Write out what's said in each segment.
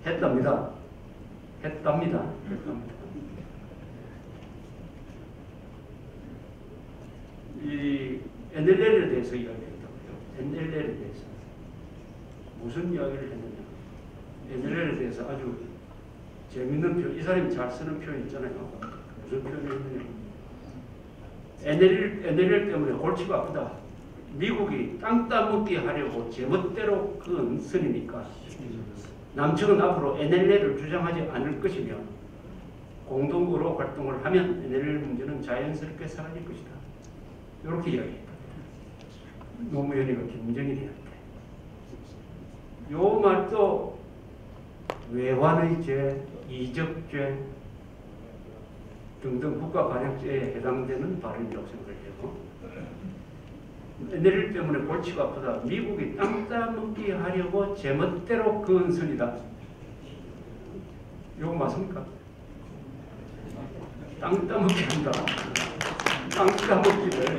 했답니다. 이 NLL에 대해서 이야기했다고요. NLL에 대해서 무슨 이야기를 했느냐. NLL에 대해서 아주 재밌는 이 사람이 잘 쓰는 표현 있잖아요. 무슨 표현을 했느냐. NLL 때문에 골치가 아프다. 미국이 땅 따먹기 하려고 제멋대로 그은 선이니까 남측은 앞으로 NLL을 주장하지 않을 것이며 공동으로 활동을 하면 NLL 문제는 자연스럽게 사라질 것이다. 이렇게 이야기했다. 노무현이가 김정일이한테. 요 말도 외환의 죄, 이적죄 등등 국가관역죄에 해당되는 발언이라고 생각해요. NLL 때문에 골치가 아프다. 미국이 땅 따먹기 하려고 제멋대로 그은 선이다. 이거 맞습니까? 땅 따먹기 한다. 땅 따먹기를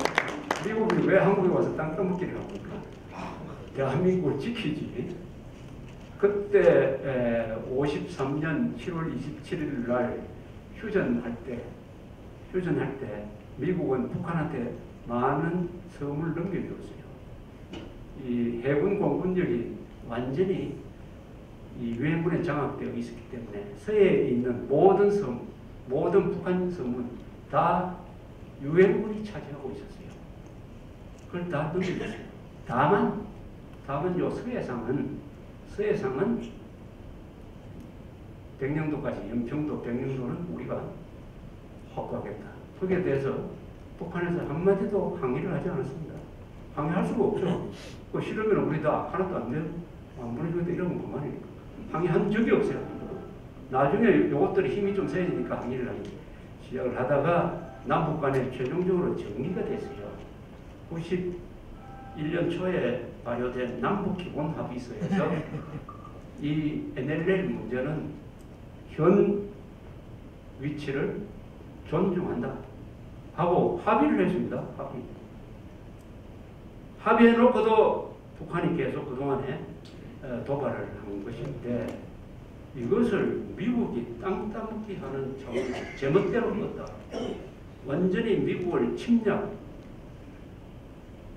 미국이 왜 한국에 와서 땅 따먹기를 합니까? 대한민국을 지키지. 그때 53년 7월 27일 날 휴전할 때 미국은 북한한테 많은 섬을 넘겨줬어요. 이 해군 공군력이 완전히 이 유엔군에 장악되어 있었기 때문에 서해에 있는 모든 섬, 모든 북한 섬은 다 유엔군이 차지하고 있었어요. 그걸 다 넘겨줬어요. 다만 요 서해상은 백령도까지, 연평도, 백령도는 우리가 확보하겠다. 거기에 대해서 북한에서 한마디도 항의를 하지 않았습니다. 항의할 수가 없죠. 그 싫으면 우리 다 하나도 안 되고 안 보내주겠다 이러면 그만이니까. 항의한 적이 없어요. 나중에 이것들이 힘이 좀 세지니까 항의를 하기 시작을 하다가 남북 간에 최종적으로 정리가 됐어요. 91년 초에 발효된 남북기본합의서에서 이 NLL 문제는 현 위치를 존중한다 하고 합의를 했습니다. 합의해놓고도 북한이 계속 그동안에 도발을 한 것인데 이것을 미국이 땅 따먹기 하는 제멋대로 했다. 완전히 미국을 침략,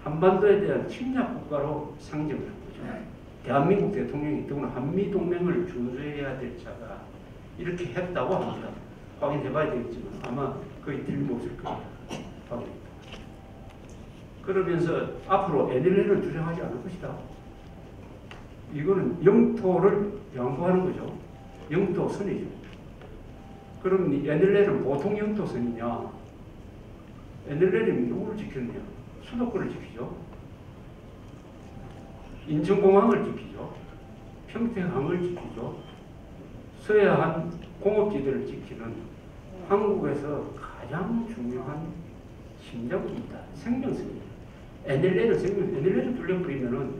한반도에 대한 침략 국가로 상정을 한 거죠. 대한민국 대통령이 더구나 한미동맹을 준수해야 될 자가 이렇게 했다고 합니다. 확인해봐야 되겠지만 아마 거의 틀림없을 겁니다. 확인했다. 그러면서 앞으로 NLL을 주장하지 않을 것이다. 이거는 영토를 양보하는 거죠. 영토선이죠. 그럼 NLL은 보통 영토선이냐? NLL이 누구를 지켰냐? 수도권을 지키죠. 인천공항을 지키죠. 평택항을 지키죠. 서해안 공업지대를 지키는 한국에서 가장 중요한 심장입니다. 생명선입니다. NLL을 뚫려버리면은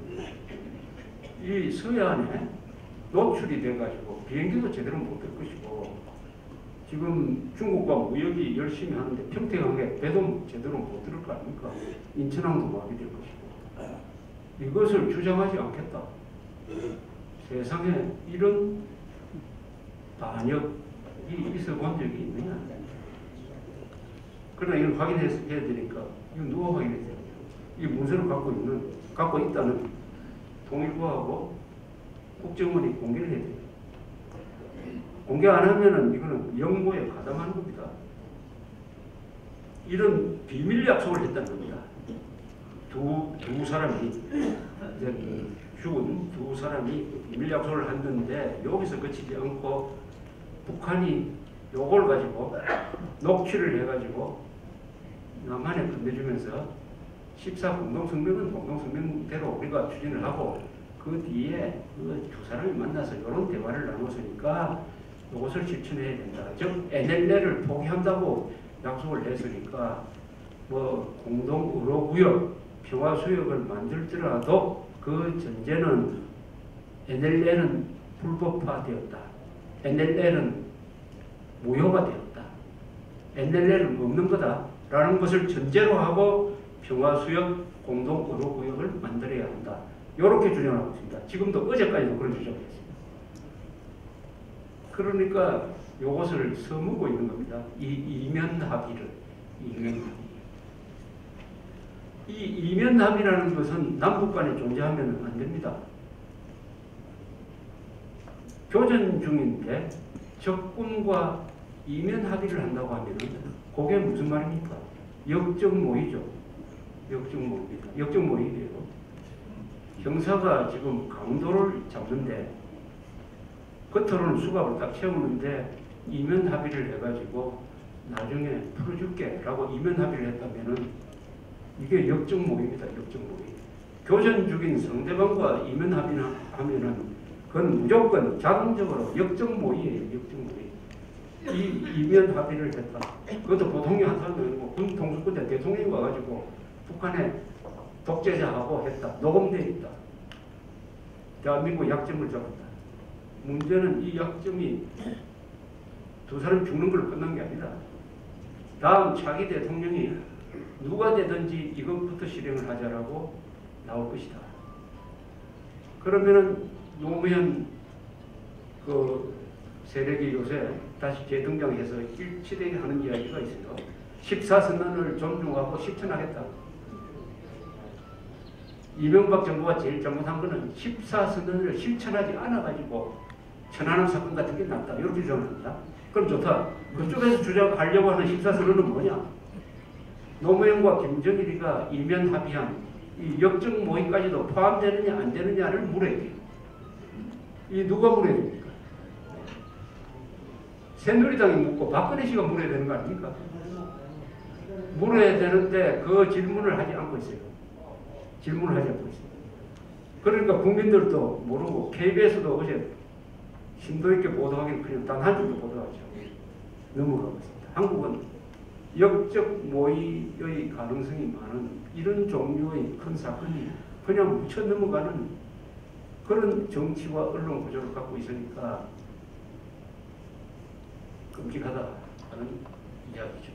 이 서해안에 노출이 돼가지고 비행기도 제대로 못 될 것이고 지금 중국과 무역이 열심히 하는데 평택항에 배도 제대로 못 들을 거 아닙니까? 인천항도 마비될 것이고 이것을 주장하지 않겠다. 세상에 이런 반역이 있어 본 적이 있느냐? 그러나 이걸 확인해야 되니까 이건 누가 확인했어요? 이 문서를 갖고 있다는 통일부하고 국정원이 공개를 해야 돼요. 공개 안 하면은 이거는 영모에 가담하는 겁니다. 이런 비밀 약속을 했다는 겁니다. 두 사람이 죽은 두 사람이 비밀 약속을 했는데 여기서 그치지 않고 북한이 요걸 가지고 녹취를 해가지고 남한에 건네주면서 14 공동성명은 공동성명대로 우리가 추진을 하고 그 뒤에 그 두 사람이 만나서 이런 대화를 나눴으니까 이것을 실천해야 된다. 즉 NLL을 포기한다고 약속을 했으니까 뭐 공동 의료구역, 평화수역을 만들더라도 그 전제는 NLL은 불법화되었다. NLL은 무효가 되었다. NLL은 없는 거다라는 것을 전제로 하고 평화수역, 공동 의료구역을 만들어야 한다. 이렇게 주장하고 있습니다. 지금도 어제까지도 그런 주장을 했습니다. 그러니까 이것을 써먹고 있는 겁니다. 이 이면 합의를. 이면 합의. 이 이면 합의라는 것은 남북 간에 존재하면 안 됩니다. 교전 중인데 적군과 이면 합의를 한다고 하면 그게 무슨 말입니까? 역적 모의죠. 역적 모의입니다. 역적 모의예요. 형사가 지금 강도를 잡는데 겉으로는 수갑을 딱 채우는데 이면 합의를 해가지고 나중에 풀어줄게 라고 이면 합의를 했다면은 이게 역적 모의입니다. 역적 모의. 교전 중인 상대방과 이면 합의를 하면은 그건 무조건 자동적으로 역적 모의예요. 역적 모의. 이 이면 합의를 했다. 그것도 보통이 한 사람도 아니고 군 통수권 때 대통령이 와가지고 북한에 독재자하고 했다. 녹음되어 있다. 대한민국 약점을 잡았다. 문제는 이 약점이 두 사람 죽는 걸로 끝난 게 아니라 다음 차기 대통령이 누가 되든지 이것부터 실행을 하자라고 나올 것이다. 그러면은 노무현 그 세력이 요새 다시 재등장해서 일치되게 하는 이야기가 있어요. 14선언을 존중하고 실천하겠다. 이명박 정부가 제일 잘못한 거는 14선언을 실천하지 않아가지고 천안함 사건 같은 게 났다. 이렇게 주장합니다. 그럼 좋다. 그쪽에서 주장하려고 하는 14선언은 뭐냐? 노무현과 김정일이가 이면 합의한 이 역적 모의까지도 포함되느냐 안 되느냐를 물어야 돼요. 이 누가 물어야 됩니까? 새누리당이 묻고 박근혜 씨가 물어야 되는 거 아닙니까? 물어야 되는데 그 질문을 하지 않고 있어요. 질문을 하지 않고 있어요. 그러니까 국민들도 모르고 KBS도 어제 심도 있게 보도하기는 그냥 단 한 줄도 보도하죠. 넘어가고 있습니다. 한국은 역적 모의의 가능성이 많은 이런 종류의 큰 사건이 그냥 묻혀 넘어가는 그런 정치와 언론 구조를 갖고 있으니까 끔찍하다 하는 이야기죠.